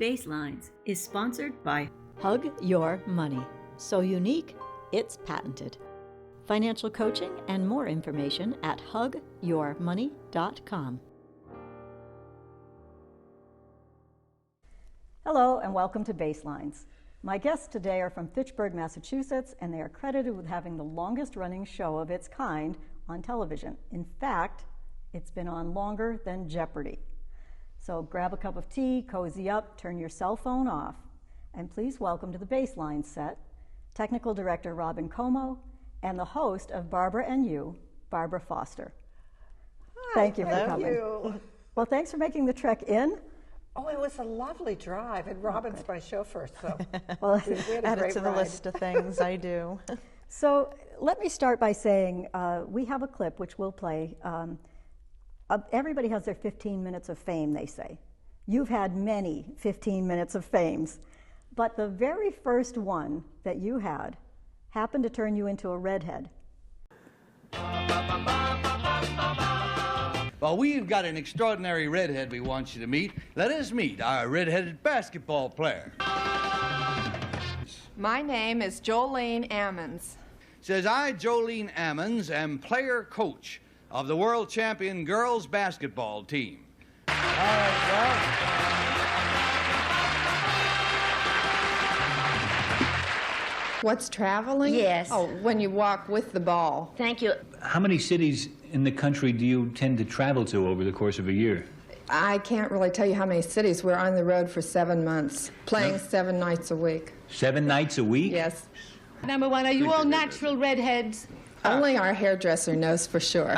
Basslines is sponsored by Hug Your Money. So unique, it's patented. Financial coaching and more information at hugyourmoney.com. Hello and welcome to Basslines. My guests today are from Fitchburg, Massachusetts, and they are credited with having the longest running show of its kind on television. In fact, it's been on longer than Jeopardy. So grab a cup of tea, cozy up, turn your cell phone off, and please welcome to the Basslines set, Technical Director Robyn Comeau and the host of Barbara and You, Barbara Foster. Hi, thank you for thank coming. You. Well, thanks for making the trek in. Oh, it was a lovely drive, and Robyn's my chauffeur, so Well, we had a add it great to the ride. list of things I do. So let me start by saying we have a clip which we'll play. Everybody has their 15 minutes of fame, they say. You've had many 15 minutes of fames, but the very first one that you had happened to turn you into a redhead. Well, we've got an extraordinary redhead we want you to meet. Let us meet our redheaded basketball player. My name is Jolene Ammons. Says, I, Jolene Ammons, am player coach of the world champion girls basketball team. All right, well. What's traveling? Yes. Oh, when you walk with the ball. Thank you. How many cities in the country do you tend to travel to over the course of a year? I can't really tell you how many cities. We're on the road for 7 months, playing 7 nights a week. 7 nights a week? Yes. Number one, are you all natural redheads? Only our hairdresser knows for sure.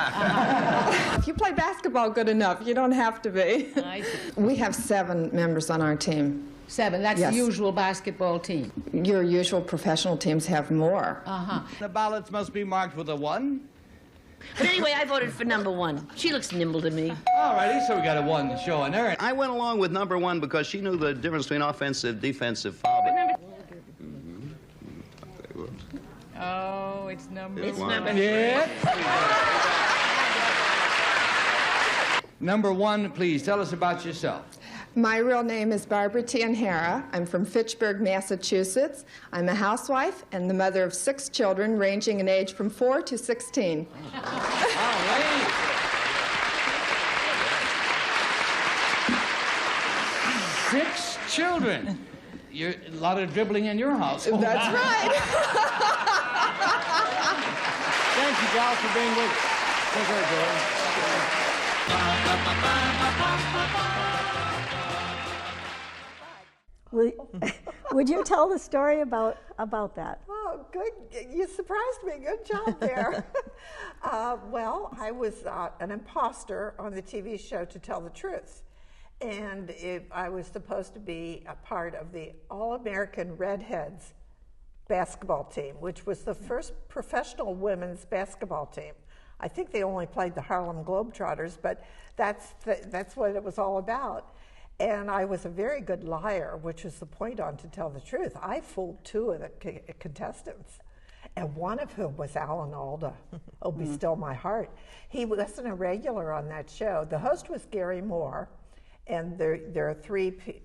If you play basketball good enough, you don't have to be. I see. We have 7 members on our team. 7, that's Yes. the usual basketball team. Your usual professional teams have more. The ballots must be marked with a 1. But anyway, I voted for number 1. She looks nimble to me. All righty, so we got a 1 showing there. I went along with number 1 because she knew the difference between offensive, defensive foul. Oh, it's number It's one. number Yeah. Number 1, please tell us about yourself. My real name is Barbara Tianhara. I'm from Fitchburg, Massachusetts. I'm a housewife and the mother of 6 children ranging in age from 4 to 16. All right. 6 children. A lot of dribbling in your house. That's right. Thank you, gals, for being with us. Take care, Would you tell the story about that? Oh, good. You surprised me. Good job there. Well, I was an imposter on the TV show To Tell the Truth. And I was supposed to be a part of the All-American Redheads basketball team, which was the first professional women's basketball team. I think they only played the Harlem Globetrotters, but that's what it was all about. And I was a very good liar, which was the point on To Tell the Truth. I fooled 2 of the contestants, and one of whom was Alan Alda. Oh, be still my heart. He wasn't a regular on that show. The host was Gary Moore, and there are 3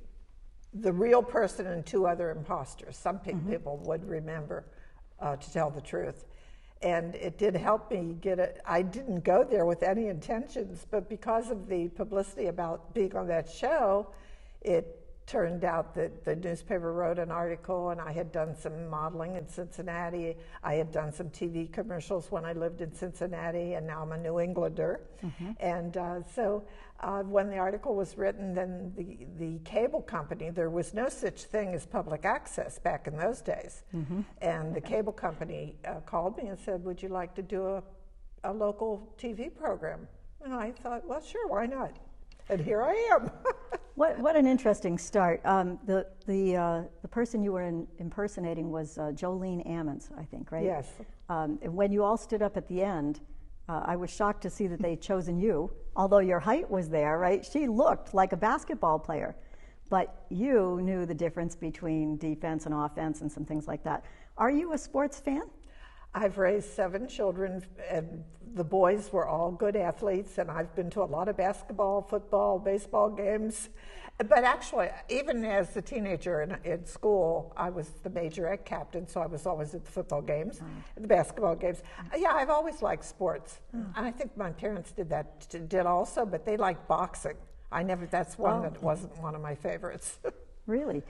the real person and 2 other imposters. Some people would remember To Tell the Truth. And it did help me get it. I didn't go there with any intentions, but because of the publicity about being on that show, it turned out that the newspaper wrote an article, and I had done some modeling in Cincinnati. I had done some TV commercials when I lived in Cincinnati, and now I'm a New Englander. And so when the article was written, then the cable company, there was no such thing as public access back in those days. And the cable company called me and said, would you like to do a local TV program? And I thought, well, sure, why not? And here I am. What an interesting start. The person you were impersonating was Jolene Ammons, I think, right? Yes. And when you all stood up at the end, I was shocked to see that they'd chosen you, although your height was there, right? She looked like a basketball player, but you knew the difference between defense and offense and some things like that. Are you a sports fan? I've raised 7 children, and the boys were all good athletes, and I've been to a lot of basketball, football, baseball games. But actually, even as a teenager in school, I was the majorette captain, so I was always at the football games, the basketball games. Yeah, I've always liked sports. And I think my parents did also, but they liked boxing. That's one that wasn't one of my favorites. Really?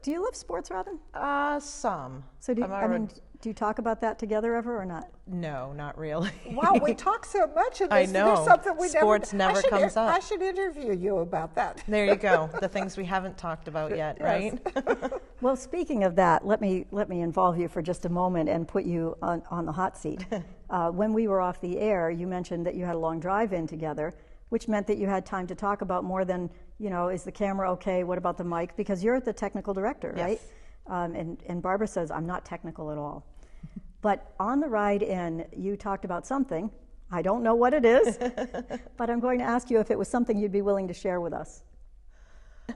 Do you love sports, Robyn? Some. So do you talk about that together ever or not? No, not really. Wow, we talk so much of this. I know. There's something we Sports never comes up. I should interview you about that. There you go. The things we haven't talked about yet, right? Well, speaking of that, let me involve you for just a moment and put you on the hot seat. When we were off the air, you mentioned that you had a long drive-in together, which meant that you had time to talk about more than, is the camera okay? What about the mic? Because you're the technical director, right? Yes. And Barbara says, I'm not technical at all. But on the ride in, you talked about something. I don't know what it is, but I'm going to ask you if it was something you'd be willing to share with us.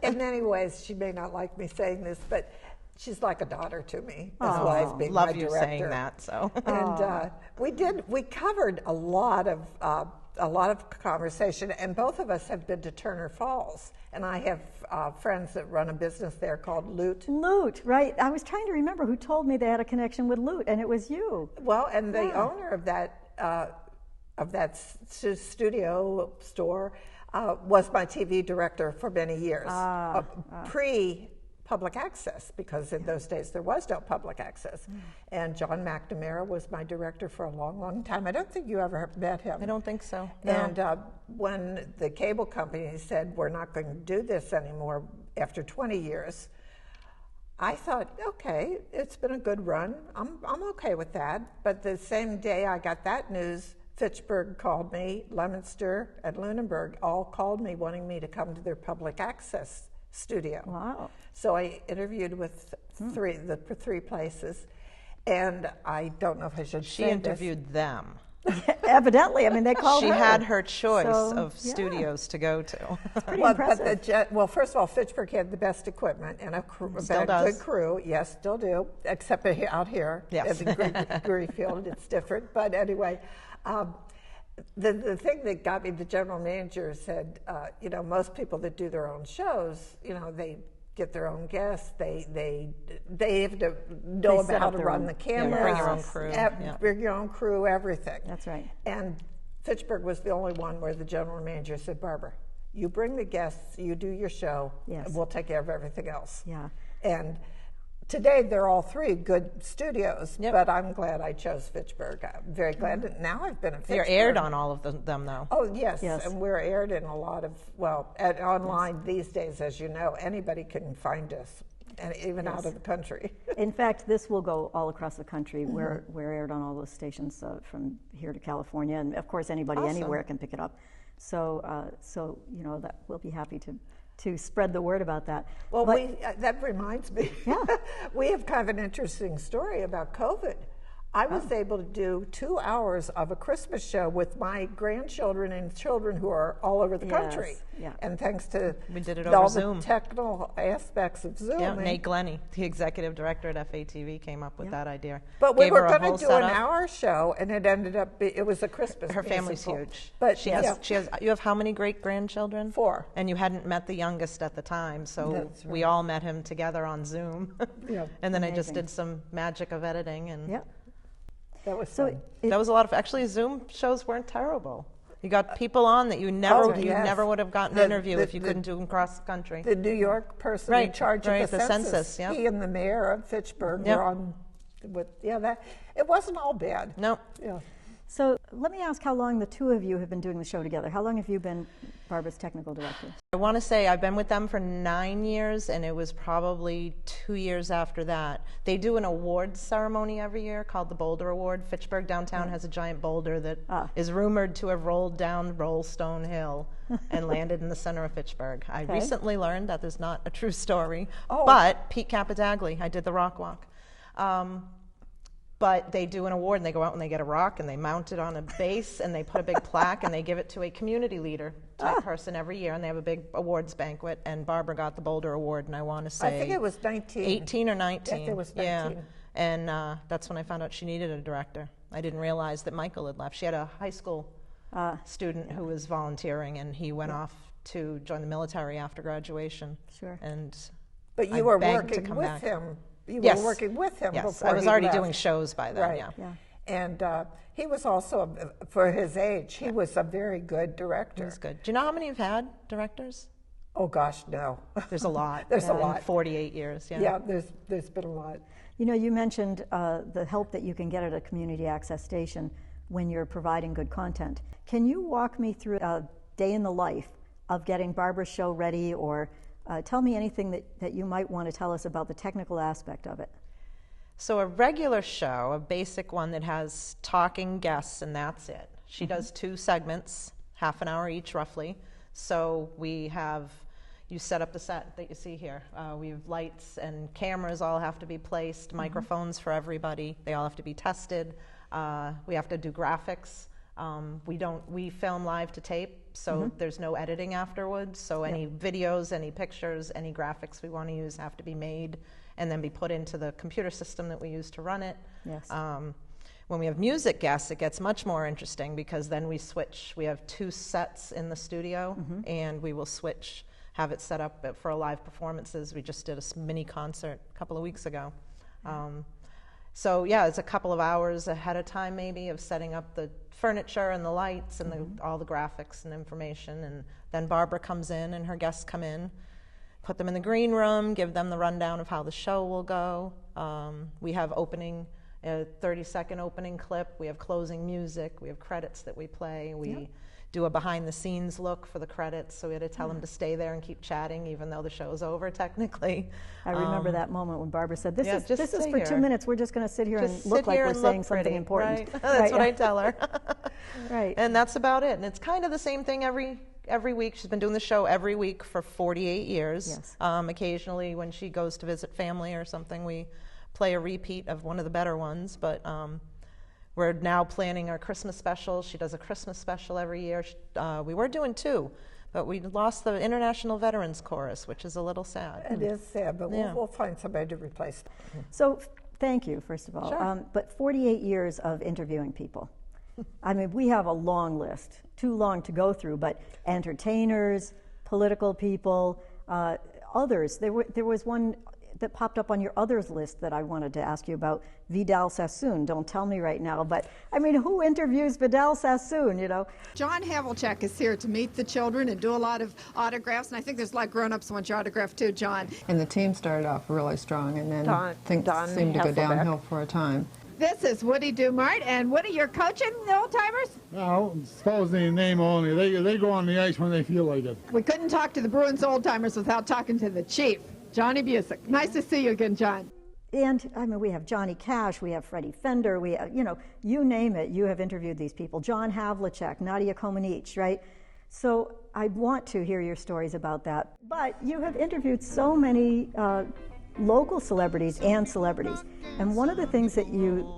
In many ways, she may not like me saying this, but she's like a daughter to me, as Oh, well as being love my you director. saying that. So, and we covered a lot of conversation, and both of us have been to Turner Falls, and I have friends that run a business there called Loot. Loot, right? I was trying to remember who told me they had a connection with Loot, and it was you. Well, and the owner of that studio store was my TV director for many years, pre-public access, because in those days there was no public access. And John McNamara was my director for a long, long time. I don't think you ever met him. I don't think so. No. And when the cable company said, we're not going to do this anymore after 20 years, I thought, okay, it's been a good run. I'm okay with that. But the same day I got that news, Fitchburg called me, Leominster and Lunenburg all called me wanting me to come to their public access studio. Wow. So I interviewed with the three places, and I don't know if I should say she interviewed them. Evidently, I mean, they called she her. had her choice of studios to go to. It's pretty impressive. Well, first of all, Fitchburg had the best equipment and a good crew. Yes, still do, except out here. Yes. In Greenfield, it's different. But anyway, the thing that got me, the general manager said, most people that do their own shows, they get their own guests. They have to know about how to run the camera. Bring your own crew. Bring your own crew, everything. That's right. And Fitchburg was the only one where the general manager said, Barbara, you bring the guests, you do your show, and we'll take care of everything else. Yeah. And today they're all three good studios, but I'm glad I chose Fitchburg. I'm very glad that now I've been at Fitchburg. You're aired on all of them, though. Oh, yes. And we're aired in a lot of, online these days, as you know, anybody can find us, and even out of the country. In fact, this will go all across the country. We're aired on all those stations from here to California, and of course anybody anywhere can pick it up. So that we'll be happy to spread the word about that. Well, that reminds me. Yeah. We have kind of an interesting story about COVID. I was able to do 2 hours of a Christmas show with my grandchildren and children who are all over the country. Yeah. And thanks to we did it over Zoom. The technical aspects of Zoom. Yeah, Nate Glennie, the executive director at FATV, came up with that idea. But we were going to do an hour show, and it ended up it was a Christmas. Her family's huge. But you have how many great grandchildren? 4. And you hadn't met the youngest at the time, so we all met him together on Zoom. And then I just did some magic of editing and. That was fun. That was a lot of. Actually, Zoom shows weren't terrible. You got people on that you never would have gotten an interview if you couldn't do them cross country. The New York person in charge of the census. He and the mayor of Fitchburg were on. It wasn't all bad. No. Yeah. So let me ask how long the two of you have been doing the show together. How long have you been Barbara's technical director? I want to say I've been with them for 9 years, and it was probably 2 years after that. They do an awards ceremony every year called the Boulder Award. Fitchburg downtown has a giant boulder that is rumored to have rolled down Rollstone Hill and landed in the center of Fitchburg. I recently learned that there's not a true story, but Pete Capadagli, I did the rock walk. But they do an award, and they go out and they get a rock, and they mount it on a base, and they put a big plaque, and they give it to a community leader type person every year, and they have a big awards banquet. And Barbara got the Boulder Award, and I want to say I think it was 18 or 19. Yes, it was 19. Yeah. And that's when I found out she needed a director. I didn't realize that Michael had left. She had a high school student who was volunteering, and he went off to join the military after graduation. Sure. But you were working with him. You were working with him before I was he already left. doing shows by then, Right. And he was also, for his age, he was a very good director. He was good. Do you know how many you've had directors? Oh, gosh, no. There's a lot. There's a lot. 48 years, Yeah, there's been a lot. You know, you mentioned the help that you can get at a community access station when you're providing good content. Can you walk me through a day in the life of getting Barbara's show ready, or tell me anything that you might want to tell us about the technical aspect of it? So a regular show, a basic one that has talking guests, and that's it. She does 2 segments, half an hour each roughly. So you set up the set that you see here. We have lights and cameras all have to be placed, microphones for everybody. They all have to be tested. We have to do graphics. We film live to tape, so there's no editing afterwards. So any videos, any pictures, any graphics we want to use have to be made and then be put into the computer system that we use to run it. Yes. When we have music guests, it gets much more interesting because then we switch. We have 2 sets in the studio, and we will switch, have it set up for live performances. We just did a mini concert a couple of weeks ago. So yeah, it's a couple of hours ahead of time maybe of setting up the furniture and the lights and all the graphics and information. And then Barbara comes in and her guests come in, put them in the green room, give them the rundown of how the show will go. We have a 30-second opening clip. We have closing music. We have credits that we play. We do a behind-the-scenes look for the credits, so we had to tell them to stay there and keep chatting, even though the show's over, technically. I remember that moment when Barbara said, this is for here. 2 minutes. We're just going to sit here and look like we're saying something important. Right? That's what I tell her. Right. And that's about it. And it's kind of the same thing every week. She's been doing the show every week for 48 years. Yes. Occasionally, when she goes to visit family or something, we play a repeat of one of the better ones. But we're now planning our Christmas special. She does a Christmas special every year. We were doing 2, but we lost the International Veterans Chorus, which is a little sad. It is sad, but we'll find somebody to replace them. So thank you, first of all. Sure. But 48 years of interviewing people. I mean, we have a long list, too long to go through, but entertainers, political people, others. There was one that popped up on your others list that I wanted to ask you about, Vidal Sassoon. Don't tell me right now, but I mean, who interviews Vidal Sassoon, you know? John Havlicek is here to meet the children and do a lot of autographs, and I think there's a lot of grown-ups who want your autograph too, John. And the team started off really strong, and then things seemed to go downhill for a time. This is Woody Dumart, and Woody, you're coaching the old-timers? No, supposedly in name only. They go on the ice when they feel like it. We couldn't talk to the Bruins old-timers without talking to the chief, Johnny Busick. Nice to see you again, John. And I mean, we have Johnny Cash, we have Freddie Fender, we have, you name it, you have interviewed these people. John Havlicek, Nadia Comaneci, right? So I want to hear your stories about that. But you have interviewed so many local celebrities and celebrities. And one of the things that you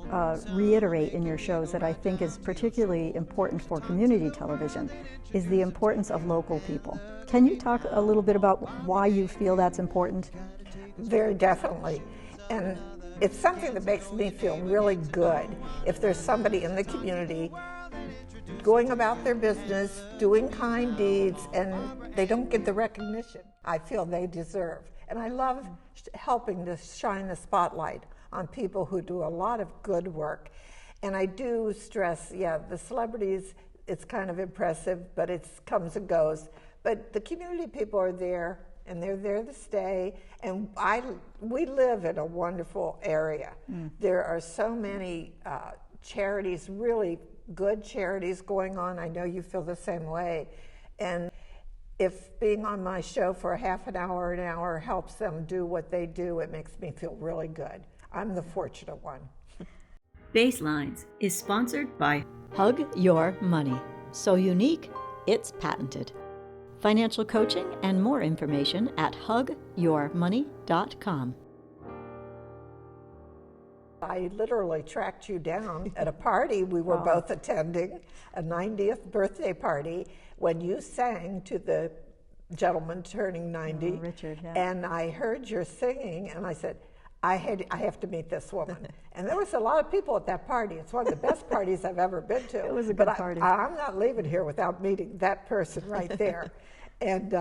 reiterate in your shows that I think is particularly important for community television is the importance of local people. Can you talk a little bit about why you feel that's important? Very definitely. And it's something that makes me feel really good if there's somebody in the community going about their business, doing kind deeds, and they don't get the recognition I feel they deserve. And I love helping to shine the spotlight on people who do a lot of good work. And I do stress, the celebrities, it's kind of impressive, but it comes and goes. But the community people are there, and they're there to stay. And we live in a wonderful area. There are so many charities, really good charities going on. I know you feel the same way. And if being on my show for an hour helps them do what they do, it makes me feel really good. I'm the fortunate one. Basslines is sponsored by Hug Your Money. So unique, it's patented. Financial coaching and more information at hugyourmoney.com. I literally tracked you down at a party we were both attending, a 90th birthday party, when you sang to the gentleman turning 90. Richard, yeah. And I heard your singing, and I said, I have to meet this woman. And there was a lot of people at that party. It's one of the best parties I've ever been to. It was a good party. I'm not leaving here without meeting that person right there. And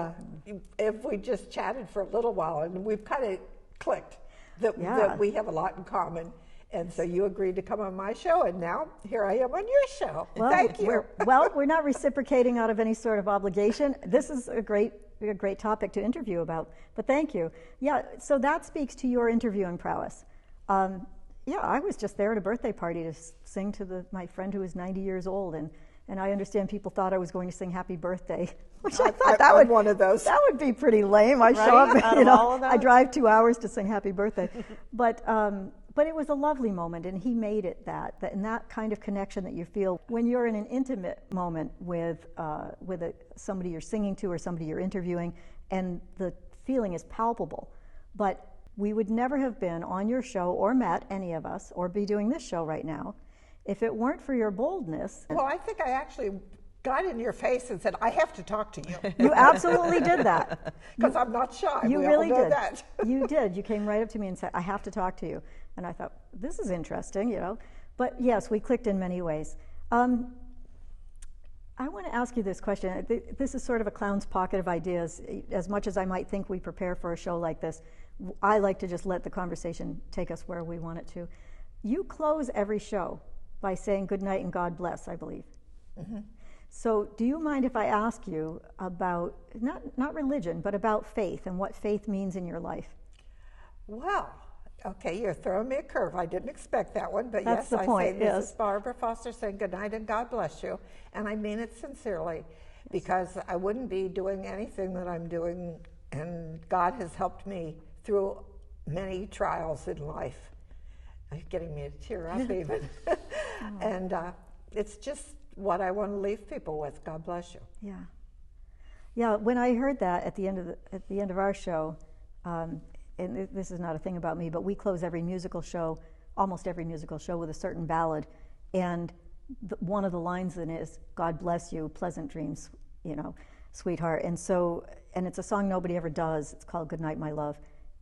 if we just chatted for a little while, and we've kind of clicked that we have a lot in common. And so you agreed to come on my show, and now here I am on your show. Well, Thank you. We're not reciprocating out of any sort of obligation. This is a great topic to interview about, but thank you. Yeah, so that speaks to your interviewing prowess. I was just there at a birthday party to sing to my friend who is 90 years old, and I understand people thought I was going to sing Happy Birthday, which I thought I'm one of those. That would be pretty lame. I show up, I drive 2 hours to sing Happy Birthday. But it was a lovely moment, and he made it and that kind of connection that you feel when you're in an intimate moment with somebody you're singing to or somebody you're interviewing, and the feeling is palpable. But we would never have been on your show or met, any of us, or be doing this show right now if it weren't for your boldness. Well, I think I actually got in your face and said, I have to talk to you. You absolutely did that. Because I'm not shy. You we really all know did. That. You did. You came right up to me and said, I have to talk to you. And I thought, this is interesting, But yes, we clicked in many ways. I want to ask you this question. This is sort of a clown's pocket of ideas. As much as I might think we prepare for a show like this, I like to just let the conversation take us where we want it to. You close every show by saying good night and God bless, I believe. Mm-hmm. So do you mind if I ask you about, not religion, but about faith and what faith means in your life? Well, okay, you're throwing me a curve. I didn't expect that one, but That's yes, the point, I say this is Barbara Foster saying good night and God bless you. And I mean it sincerely, because I wouldn't be doing anything that I'm doing, and God has helped me through many trials in life. You're getting me to tear up even. And it's just what I want to leave people with. God bless you. Yeah. When I heard that at the end of our show, and this is not a thing about me, but we close every musical show, almost every musical show, with a certain ballad, and one of the lines in it is "God bless you, pleasant dreams, sweetheart." And it's a song nobody ever does. It's called "Good Night, My Love."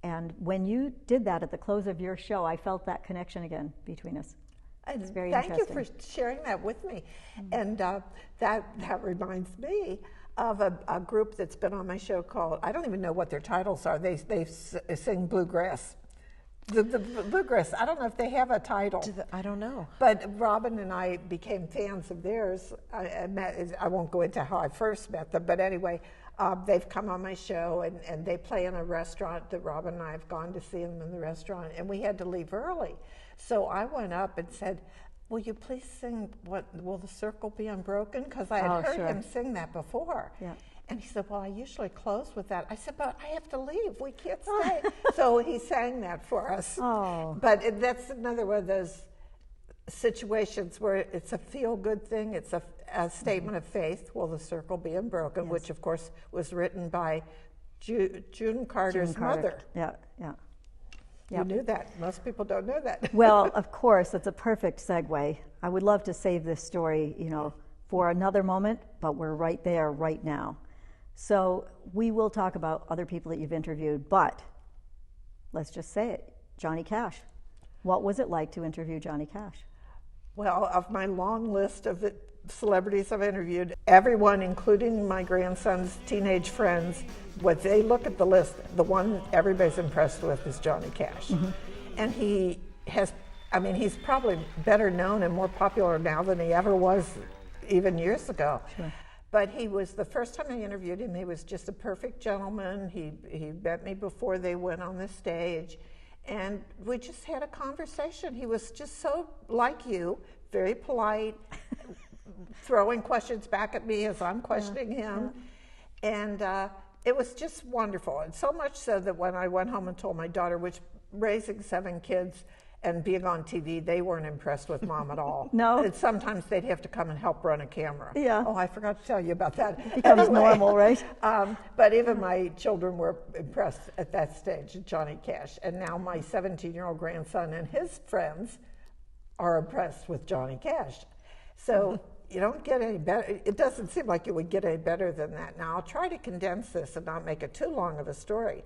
And when you did that at the close of your show, I felt that connection again between us. It's very interesting. Thank you for sharing that with me. And that reminds me of a group that's been on my show called, I don't even know what their titles are. They sing bluegrass. The bluegrass, I don't know if they have a title. I don't know. But Robyn and I became fans of theirs. I won't go into how I first met them, but anyway, they've come on my show, and they play in a restaurant that Robyn and I have gone to see them in the restaurant, and we had to leave early. So I went up and said, will you please sing Will the Circle Be Unbroken? Because I had heard him sing that before. Yeah. And he said, well, I usually close with that. I said, but I have to leave. We can't stay. So he sang that for us. Oh. But that's another one of those situations where it's a feel-good thing. It's a statement of faith, Will the Circle Be Unbroken, which, of course, was written by June Carter's mother. Yeah. You knew that. Most people don't know that. Well, of course, it's a perfect segue. I would love to save this story, for another moment, but we're right there right now. So we will talk about other people that you've interviewed, but let's just say it, Johnny Cash. What was it like to interview Johnny Cash? Well, of my long list of the celebrities I've interviewed, everyone, including my grandson's teenage friends, when they look at the list, the one everybody's impressed with is Johnny Cash. Mm-hmm. And he's probably better known and more popular now than he ever was even years ago. Sure. But he was, the first time I interviewed him, he was just a perfect gentleman. He met me before they went on the stage, and we just had a conversation. He was just so like you, very polite, throwing questions back at me as I'm questioning him. And it was just wonderful. And so much so that when I went home and told my daughter, which raising 7 kids And being on TV, they weren't impressed with Mom at all. No? And sometimes they'd have to come and help run a camera. Yeah. Oh, I forgot to tell you about that. It becomes normal, right? But even my children were impressed at that stage, Johnny Cash. And now my 17-year-old grandson and his friends are impressed with Johnny Cash. So you don't get any better. It doesn't seem like you would get any better than that. Now, I'll try to condense this and not make it too long of a story.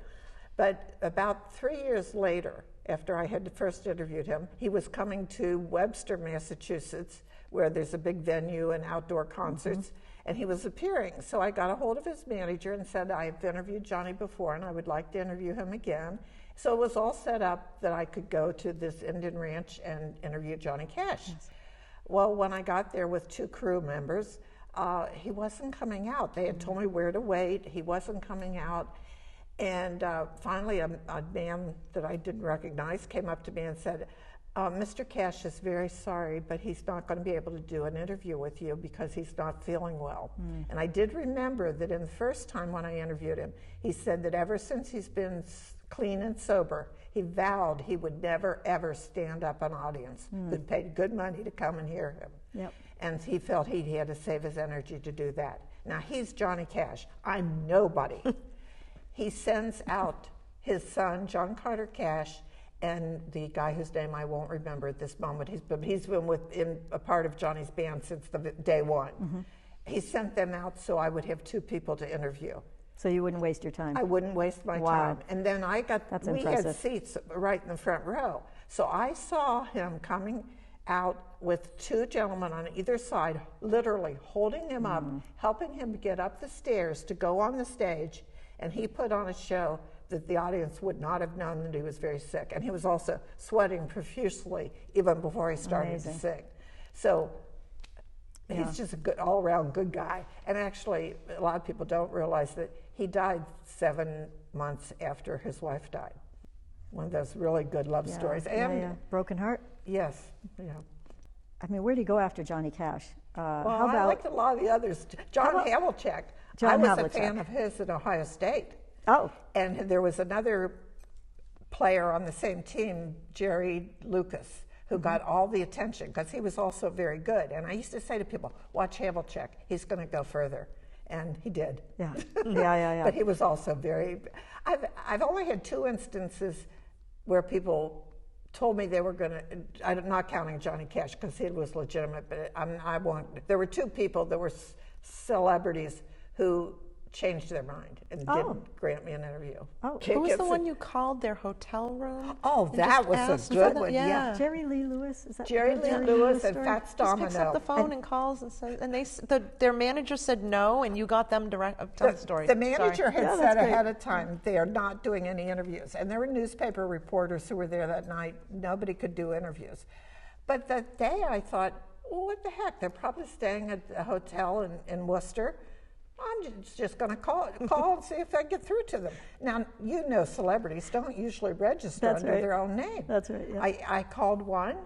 But about 3 years later, after I had first interviewed him, he was coming to Webster, Massachusetts, where there's a big venue and outdoor concerts, and he was appearing. So I got a hold of his manager and said, I've interviewed Johnny before, and I would like to interview him again. So it was all set up that I could go to this Indian ranch and interview Johnny Cash. Yes. Well, when I got there with 2 crew members, he wasn't coming out. They had told me where to wait. He wasn't coming out. And finally, a man that I didn't recognize came up to me and said, Mr. Cash is very sorry, but he's not going to be able to do an interview with you because he's not feeling well. And I did remember that in the first time when I interviewed him, he said that ever since he's been clean and sober, he vowed he would never, ever stand up an audience that paid good money to come and hear him. Yep. And he felt he had to save his energy to do that. Now, he's Johnny Cash. I'm nobody. He sends out his son, John Carter Cash, and the guy whose name I won't remember at this moment. He's been in a part of Johnny's band since day one. He sent them out so I would have 2 people to interview. So you wouldn't waste your time? I wouldn't waste my time. And then we had seats right in the front row. So I saw him coming out with 2 gentlemen on either side, literally holding him up, helping him get up the stairs to go on the stage. And he put on a show that the audience would not have known that he was very sick. And he was also sweating profusely even before he started to sing. So he's just a good, all-around good guy. And actually, a lot of people don't realize that he died 7 months after his wife died. One of those really good love stories. And broken heart? Yes. Yeah. I mean, where do you go after Johnny Cash? Well, I liked a lot of the others. John Havlicek. I was a fan of his at Ohio State. Oh. And there was another player on the same team, Jerry Lucas, who got all the attention because he was also very good. And I used to say to people, watch Havlicek, he's going to go further. And he did. Yeah. Yeah. But he was also very, I've only had 2 instances where people told me they were going to, I'm not counting Johnny Cash because he was legitimate, but I won't. There were 2 people that were celebrities who changed their mind and didn't grant me an interview. Oh, who was the one you called their hotel room? Oh, that was a good one. Yeah. Jerry Lee Lewis. Is that Jerry Lee Lewis and Fats Domino. Just picks up the phone and calls and says, and their manager said no, and you got them direct. Tell the story. The manager had said ahead of time they are not doing any interviews, and there were newspaper reporters who were there that night. Nobody could do interviews, but that day I thought, well, what the heck? They're probably staying at a hotel in Worcester. I'm just going to call and see if I get through to them. Now, you know, celebrities don't usually register under their own name. That's right. Yeah. I called one.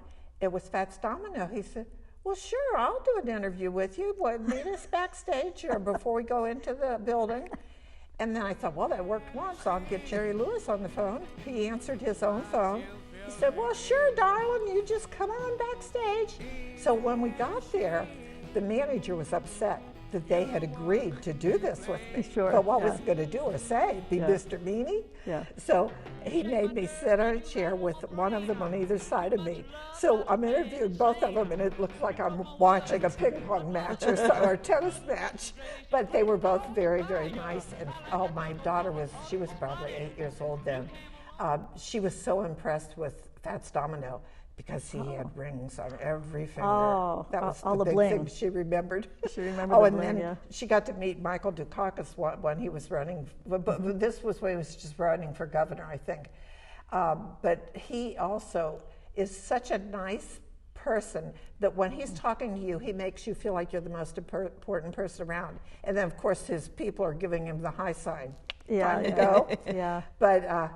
It was Fats Domino. He said, well, sure, I'll do an interview with you. Meet us backstage or before we go into the building. And then I thought, well, that worked once. I'll get Jerry Lewis on the phone. He answered his own phone. He said, well, sure, darling, you just come on backstage. So when we got there, the manager was upset that they had agreed to do this with me. Sure. But what was he going to do or say? Be Mr. Meanie? Yeah. So he made me sit on a chair with one of them on either side of me. So I'm interviewing both of them, and it looks like I'm watching a ping pong match or a tennis match. But they were both very, very nice. And oh, my daughter she was probably 8 years old then. She was so impressed with Fats Domino because he had rings on every finger. Oh, that was all the big bling. thing she remembered. She remembered the and bling, then she got to meet Michael Dukakis when he was running. But this was when he was just running for governor, I think. But he also is such a nice person that when he's talking to you, he makes you feel like you're the most important person around. And then, of course, his people are giving him the high sign. Time to go. Yeah. But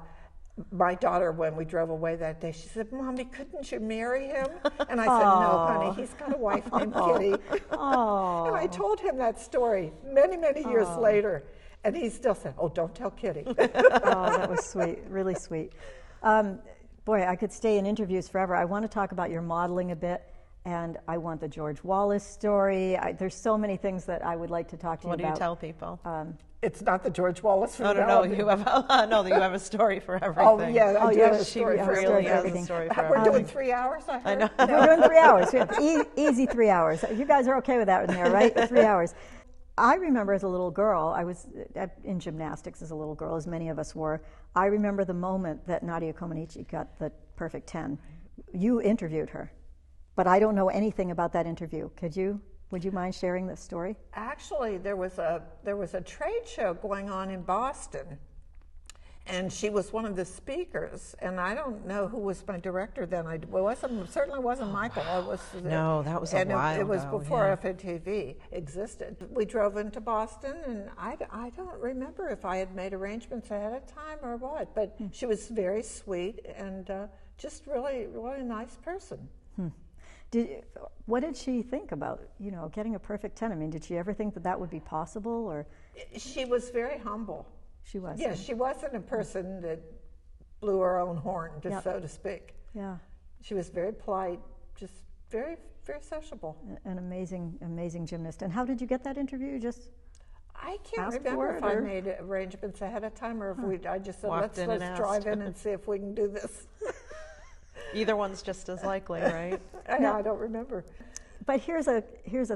my daughter, when we drove away that day, she said, Mommy, couldn't you marry him? And I said, no, honey, he's got a wife named Kitty. And I told him that story many, many years later. And he still said, oh, don't tell Kitty. Oh, that was sweet, really sweet. Boy, I could stay in interviews forever. I want to talk about your modeling a bit, and I want the George Wallace story. There's so many things that I would like to talk to you about. What do you tell people? It's not the George Wallace. No, you have you have a story for everything. Oh yeah, I do have a story for really everything. We're doing 3 hours. I know. We're doing 3 hours. Easy 3 hours. You guys are okay with that in there, right? 3 hours. I remember as a little girl, I was in gymnastics as a little girl, as many of us were. I remember the moment that Nadia Comaneci got the perfect 10. You interviewed her, but I don't know anything about that interview. Would you mind sharing this story? Actually, there was a trade show going on in Boston, and she was one of the speakers. And I don't know who was my director then. Certainly wasn't Michael. No, that was a while ago. It was before FATV existed. We drove into Boston, and I don't remember if I had made arrangements ahead of time or what. But she was very sweet and just really, really nice person. What did she think about, getting a perfect 10? I mean, did she ever think that would be possible, or? She was very humble. She was. Yeah, she wasn't a person that blew her own horn, so to speak. Yeah. She was very polite, just very, very sociable. An amazing gymnast. And how did you get that interview? I can't remember if I made arrangements ahead of time or if I just said, let's drive in and see if we can do this. Either one's just as likely, right? I don't remember. But here's a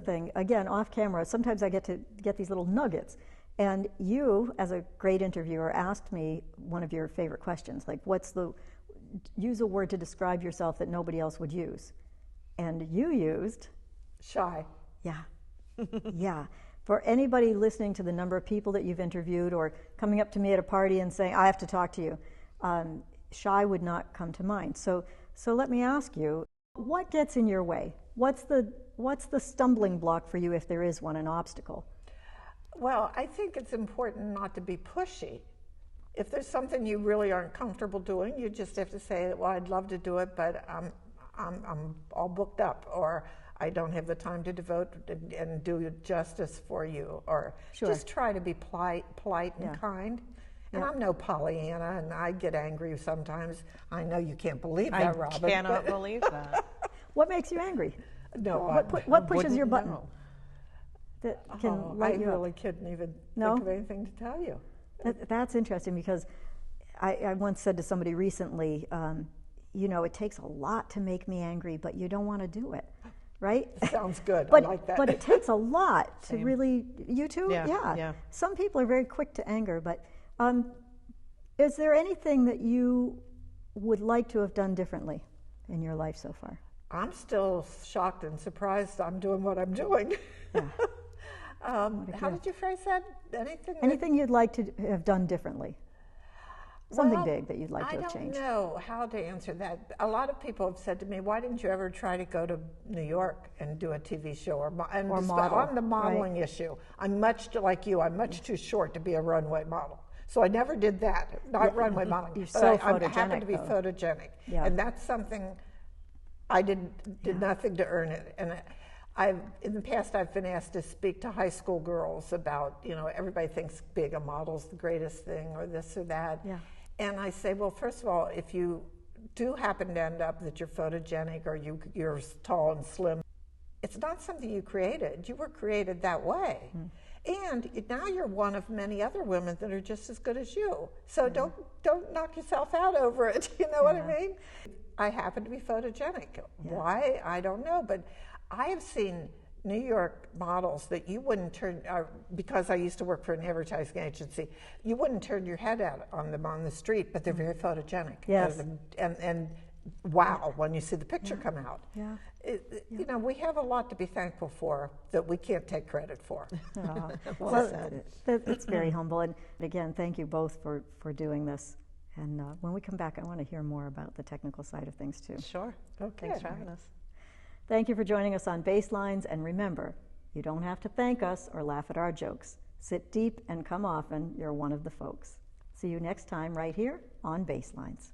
thing. Again, off camera, sometimes I get these little nuggets. And you, as a great interviewer, asked me one of your favorite questions, like use a word to describe yourself that nobody else would use. And you used? Shy. Yeah. Yeah. For anybody listening to the number of people that you've interviewed or coming up to me at a party and saying, I have to talk to you, shy would not come to mind. So let me ask you, what gets in your way? What's the stumbling block for you, if there is one, an obstacle? Well, I think it's important not to be pushy. If there's something you really aren't comfortable doing, you just have to say, well, I'd love to do it, but I'm all booked up, or I don't have the time to devote and do justice for you, or just try to be polite and kind. And I'm no Pollyanna, and I get angry sometimes. I know you can't believe that, Robyn. I cannot believe that. What makes you angry? No. What pushes your button? That can light you up? I really couldn't even think of anything to tell you. That's interesting, because I once said to somebody recently, it takes a lot to make me angry, but you don't want to do it, right? Sounds good. I like that. But it takes a lot to really, you too? Yeah. Some people are very quick to anger, but is there anything that you would like to have done differently in your life so far? I'm still shocked and surprised I'm doing what I'm doing. Yeah. How did you phrase that? Anything you'd like to have done differently? Something big that you'd like to have changed? I don't know how to answer that. A lot of people have said to me, why didn't you ever try to go to New York and do a TV show or model? On the modeling issue, I'm much like you. I'm much too short to be a runway model. So I never did that, not runway modeling. You're so photogenic, I happen to be photogenic. Yeah. And that's something I did nothing to earn it. And in the past, I've been asked to speak to high school girls about, everybody thinks being a model's the greatest thing, or this or that. Yeah. And I say, well, first of all, if you do happen to end up that you're photogenic or you're tall and slim, it's not something you created. You were created that way. Mm. And now you're one of many other women that are just as good as you. So don't knock yourself out over it. You know what I mean? I happen to be photogenic. Yeah. Why? I don't know. But I have seen New York models that you wouldn't turn, because I used to work for an advertising agency, you wouldn't turn your head out on them on the street, but they're very photogenic. Yes. And wow, when you see the picture come out. Yeah. We have a lot to be thankful for that we can't take credit for. Well said. That's very humble. And again, thank you both for doing this. And when we come back, I want to hear more about the technical side of things too. Sure. Okay. Thanks for having us. Thank you for joining us on Basslines. And remember, you don't have to thank us or laugh at our jokes. Sit deep and come often. You're one of the folks. See you next time right here on Basslines.